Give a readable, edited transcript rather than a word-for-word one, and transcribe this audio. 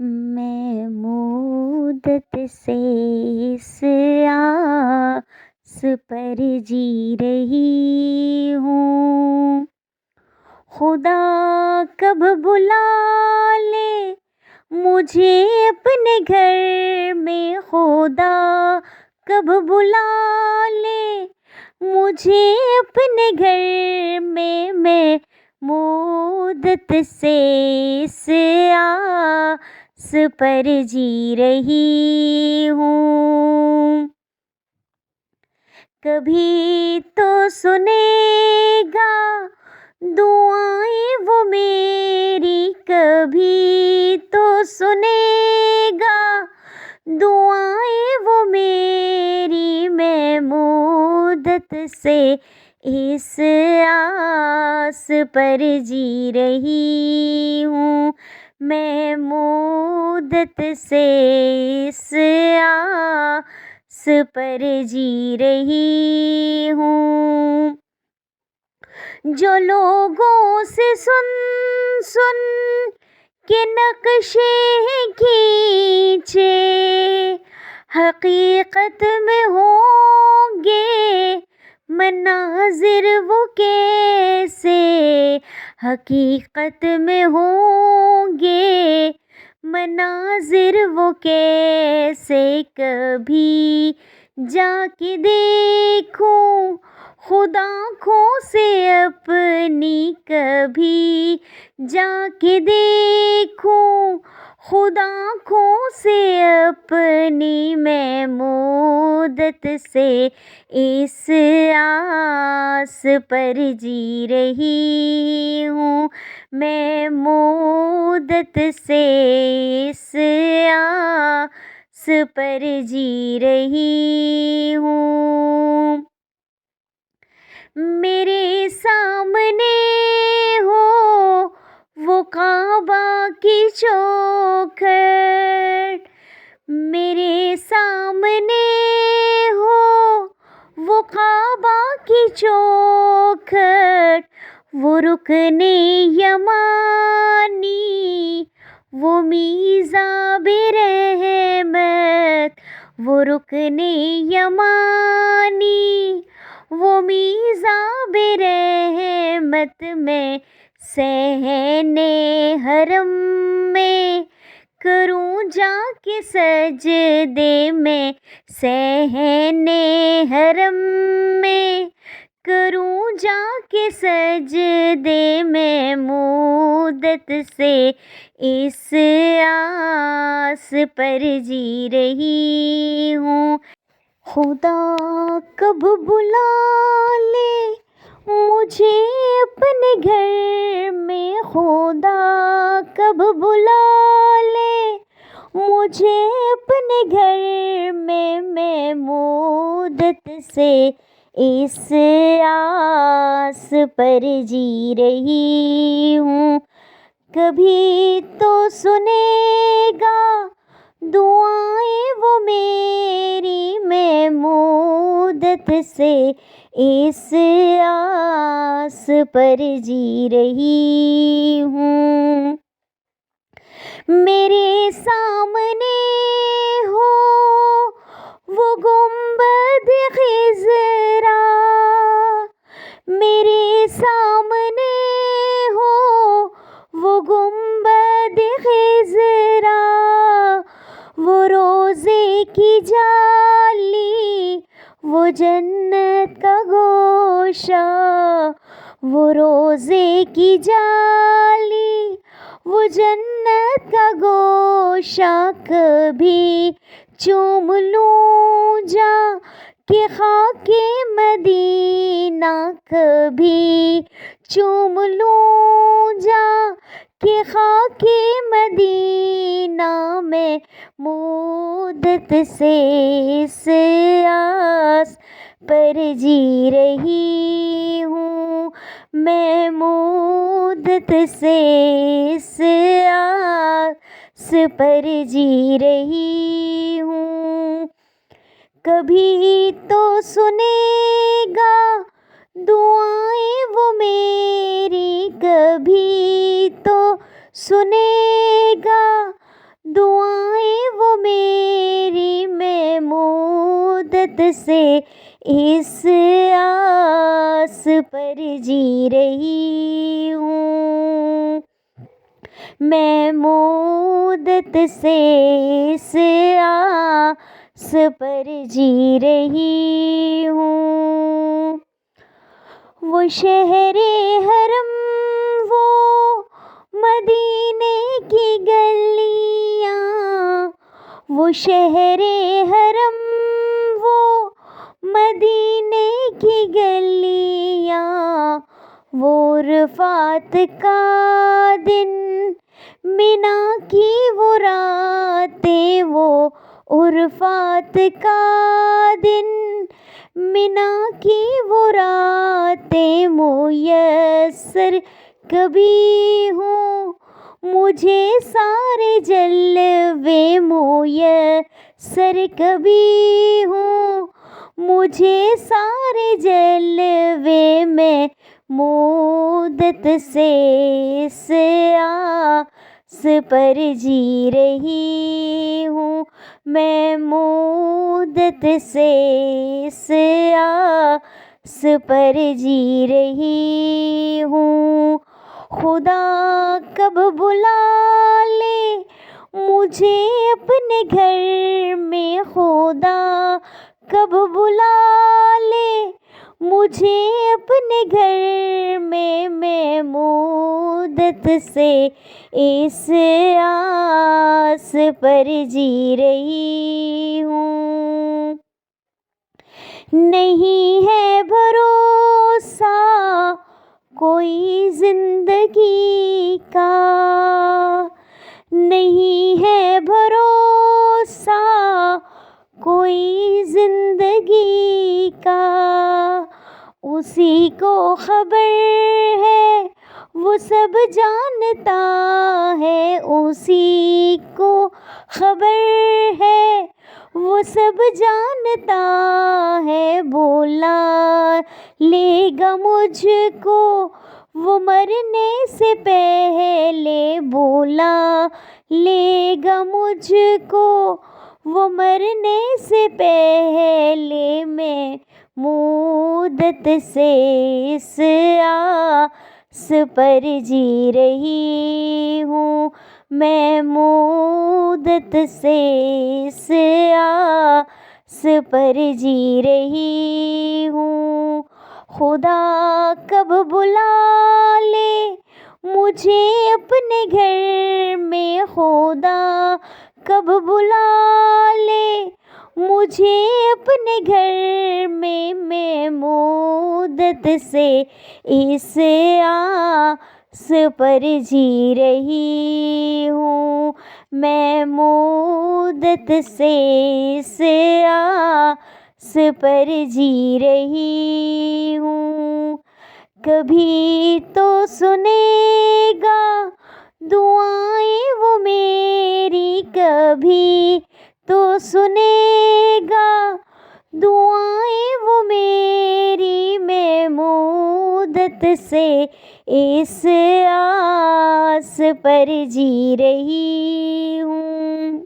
میں مدت سے اس آس پر جی رہی ہوں، خدا کب بلا لے مجھے اپنے گھر میں، خدا کب بلا لے مجھے اپنے گھر میں مدت سے اس آس پر جی رہی ہوں۔ کبھی تو سنے گا دعائیں وہ میری، کبھی تو سنے گا دعائیں وہ میری، میں مدت سے اس آس پر جی رہی ہوں، میں مدت سے اس آس پر جی رہی ہوں۔ جو لوگوں سے سن کے نقشے کھینچے، حقیقت میں ہوں گے مناظر وہ کیسے، حقیقت میں ہوں گے مناظر وہ کیسے، کبھی جا کے دیکھوں خود آنکھوں سے اپنی، کبھی جا کے دیکھوں خود آنکھوں سے اپنی، میں مدت سے اس آس پر جی رہی ہوں، میں مدت سے اس آس پر جی رہی ہوں۔ میرے سامنے ہو وہ کعبہ کی چوکھٹ، میرے سامنے ہو وہ کعبہ کی چوکھٹ، وہ رکن یمانی وہ میزاب رحمت، وہ رکن یمانی وہ میزاب رحمت، میں صحن حرم میں کروں جا کے سجدے، میں صحن حرم میں کروں جا کے سجدے، میں مدت سے اس آس پر جی رہی ہوں، خدا کب بلا لے مجھے اپنے گھر میں، خدا کب بلا لے مجھے اپنے گھر میں مدت سے اس آس پر جی رہی ہوں۔ کبھی تو سنے گا دعائیں وہ میری، میں مدت سے اس آس پر جی رہی ہوں۔ میرے سامنے ہو وہ گنبد خضرا، میرے سامنے ہو وہ گنبد خضرا، وہ روضے کی جالی وہ جنت کا گوشہ، وہ روضے کی جالی وہ جنت کا گوشہ، کبھی چوم لوں جا کے خاک مدینہ، کبھی چوم لوں جا کے خاک مدینہ، میں مدت سے اس آس پر جی رہی ہوں، میں مدت سے اس آس پر جی رہی ہوں۔ کبھی تو سنے گا دعائیں وہ میری، کبھی تو سنے گا مودت سے اس آس پر جی رہی ہوں، میں مودت سے اس آس پر جی رہی ہوں۔ وہ شہر حرم، وہ مدینے کی گلیاں، وہ شہر حرم، وہ مدینے کی گلیاں، وہ عرفات کا دن، منا کی وہ راتیں، وہ عرفات کا دن، منا کی وہ راتیں میسر کبھی ہوں مجھے، سارے جلوے میسر کبھی ہوں مجھے، سارے جلوے میں مودت سے اس آس پر جی رہی ہوں، میں مودت سے اس آس پر جی رہی ہوں۔ خدا کب بلا لے مجھے اپنے گھر میں، خدا کب بلا لے مجھے اپنے گھر میں، میں مودت سے اس آس پر جی رہی ہوں۔ نہیں ہے بھروسہ کوئی زندگی کا، نہیں ہے بھروسہ کوئی زندگی کا، اسی کو خبر ہے وہ سب جانتا ہے، اسی کو خبر ہے وہ سب جانتا ہے، بولا لے گا مجھ کو وہ مرنے سے پہلے، بولا لے گا مجھ کو وہ مرنے سے پہلے، میں مودت سے اس آس پر جی رہی ہوں، میں مودت سے اس آس پر جی رہی ہوں۔ خدا کب بلا لے مجھے اپنے گھر میں، خدا کب بلا لے مجھے اپنے گھر میں، میں مودت سے اس آس پر جی رہی ہوں، میں مودت سے اس آس پر جی رہی ہوں۔ کبھی تو سنے گا دعائیں وہ میری، کبھی تو سنے گا دعائیں وہ میری، میں مودت سے اس آس پر جی رہی ہوں۔